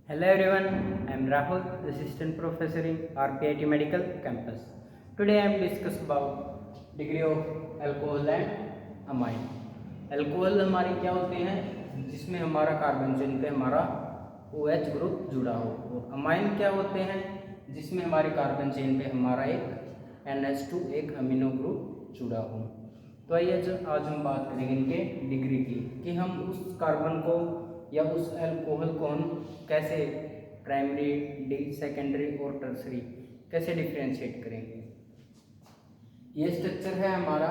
Hello everyone, I am Rahul, Assistant Professor in RPIT Medical Campus. Today I am discuss about degree of alcohol and amine. Alcohol हमारे क्या होते हैं जिसमें हमारा carbon chain पे हमारा OH ग्रुप जुड़ा हो, और अमाइन क्या होते हैं जिसमें हमारे कार्बन चेन पे हमारा एक NH2 एक अमीनो ग्रुप जुड़ा हो। तो आइए आज हम बात करेंगे इनके डिग्री की कि हम उस कार्बन को या उस अल्कोहल को हम कैसे प्राइमरी, सेकेंडरी और टर्सरी कैसे डिफ्रेंशिएट करेंगे। ये स्ट्रक्चर है हमारा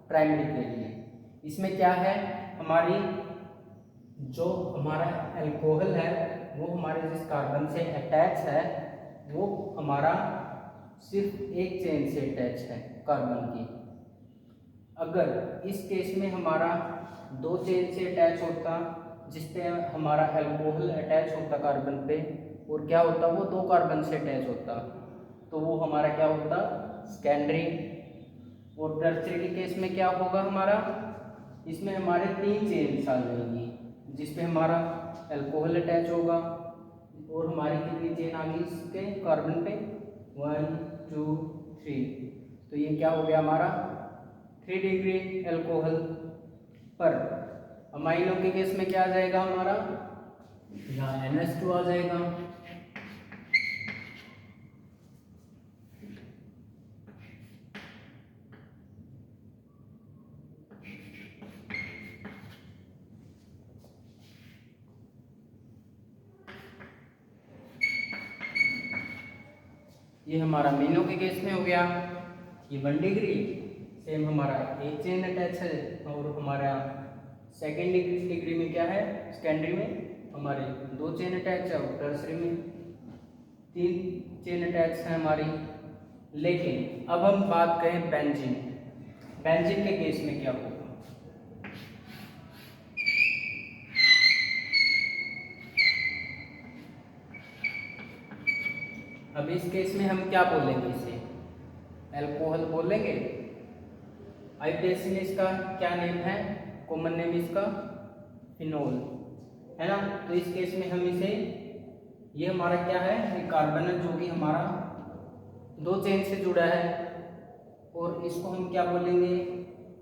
प्राइमरी के लिए। इसमें क्या है, हमारी जो हमारा अल्कोहल है वो हमारे जिस कार्बन से अटैच है वो हमारा सिर्फ एक चेन से अटैच है कार्बन की। अगर इस केस में हमारा दो चेन से अटैच होता जिससे हमारा अल्कोहल अटैच होता कार्बन पे, और क्या होता वो दो कार्बन से अटैच होता, तो वो हमारा क्या होता सेकेंडरी। और टर्सरी के केस में क्या होगा हमारा, इसमें हमारे तीन चेन आ जाएंगी जिसपे हमारा अल्कोहल अटैच होगा, और हमारी कितनी चेन आ गई इसके कार्बन पे 1 2 3। तो ये क्या हो गया हमारा 3 डिग्री अल्कोहल। पर अमाइनो के केस में क्या आ जाएगा हमारा, यहाँ NH2 आ जाएगा। ये हमारा अमीनो के केस में हो गया, ये 1 डिग्री। सेम हमारा एक चेन अटैच है, और हमारा सेकेंड डिग्री में क्या है, सेकेंडरी में हमारे दो चेन अटैच है, और टर्सरी में तीन चेन अटैच है हमारी। लेकिन अब हम बात करें बेंजीन। बेंजीन के केस में क्या होगा, अब इस केस में हम क्या बोलेंगे, इसे अल्कोहल बोलेंगे। आईपीएससी में इसका क्या नेम है, कॉमन नेम इसका फिनोल है ना। तो इस केस में हम इसे, ये हमारा क्या है, ये कार्बन है जो कि हमारा दो चेन से जुड़ा है, और इसको हम क्या बोलेंगे,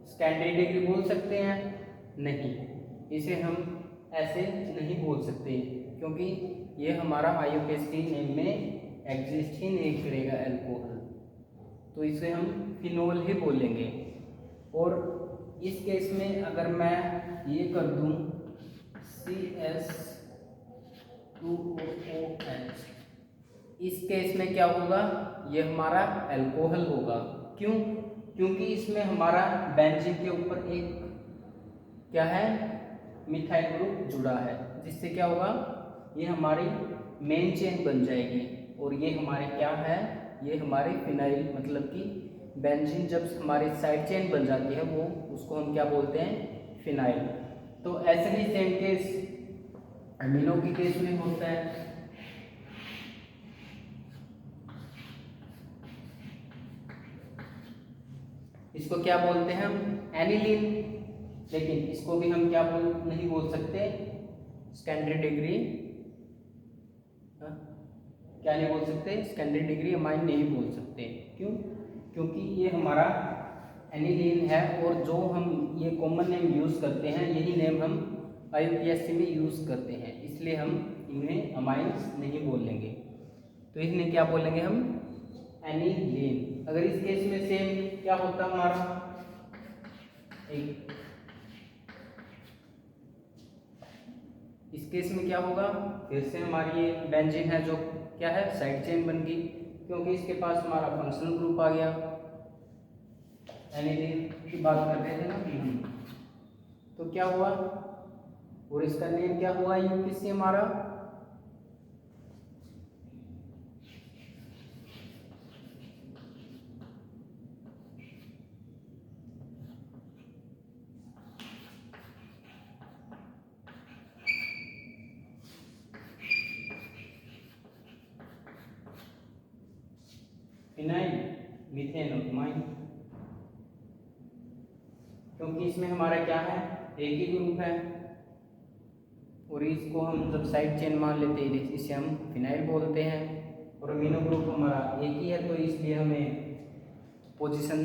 सेकेंडरी डिग्री बोल सकते हैं। नहीं, इसे हम ऐसे नहीं बोल सकते क्योंकि ये हमारा आईपीएससी नेम में एग्जिस्ट ही नहीं करेगा अल्कोहल, तो इसे हम फिनोल ही बोलेंगे। और इस केस में अगर मैं ये कर दूं CS2OH, इस केस में क्या होगा, ये हमारा अल्कोहल होगा। क्यों, क्योंकि इसमें हमारा बेंजीन के ऊपर एक क्या है, मिथाइल ग्रुप जुड़ा है, जिससे क्या होगा, ये हमारी मेन चेन बन जाएगी। और ये हमारे क्या है, ये हमारे फिनाइल, मतलब कि बेंजीन जब हमारी साइड चेन बन जाती है वो उसको हम क्या बोलते हैं, फिनाइल। तो ऐसे ही सेम केस अमीनो के केस में होता है। इसको क्या बोलते हैं हम, एनिलीन। लेकिन इसको भी हम क्या नहीं बोल सकते, सेकेंडरी डिग्री, क्या नहीं बोल सकते, सेकेंडरी डिग्री अमाइन नहीं बोल सकते। क्यों, क्योंकि ये हमारा एनिलीन है, और जो हम ये कॉमन नेम यूज़ करते हैं यही नेम हम आईयूपीएससी में यूज़ करते हैं, इसलिए हम इन्हें अमाइंस नहीं बोलेंगे। तो इन्हें क्या बोलेंगे हम, एनिलीन। अगर इस केस में सेम क्या होता हमारा, एक इस केस में क्या होगा, फिर से हमारी ये बेंजीन है जो क्या है, साइड चेन बन गई, क्योंकि इसके पास हमारा फंक्शनल ग्रुप आ गया। एनिलीन की बात कर रहे थे ना, तो क्या हुआ, और इसका नेम क्या हुआ यूपीसी हमारा, फिनाइल मीथेनोमाइन। क्योंकि इसमें हमारा क्या है, एक ही ग्रुप है, और इसको हम जब साइड चेन मान लेते हैं इसे हम फिनाइल बोलते हैं। और अमीनो ग्रुप हमारा एक ही है, तो इसलिए हमें पोजीशन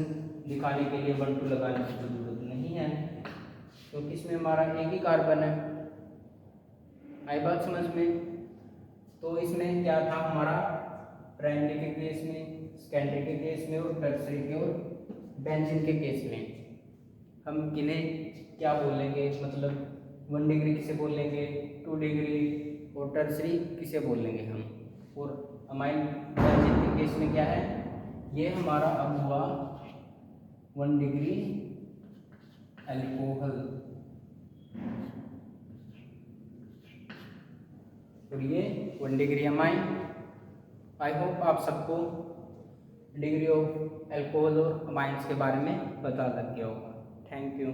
दिखाने के लिए 1 2 लगाने की जरूरत नहीं है, क्योंकि इसमें हमारा एक ही कार्बन है। आई बात समझ में? तो इसमें क्या था हमारा, प्राइमरी के केस में, सेकेंडरी के केस में और टर्सरी के और बेंजीन के केस में हम किन्हें क्या बोलेंगे, मतलब 1 डिग्री किसे बोलेंगे, 2 डिग्री, और टर्सरी किसे बोलेंगे हम। और अमाइन बेंजीन के केस में क्या है, ये हमारा अब हुआ 1 डिग्री अल्कोहल, और ये 1 डिग्री अमाइन। आई होप आप सबको डिग्री ऑफ अल्कोहल और अमाइंस के बारे में पता लग गया होगा। Thank you.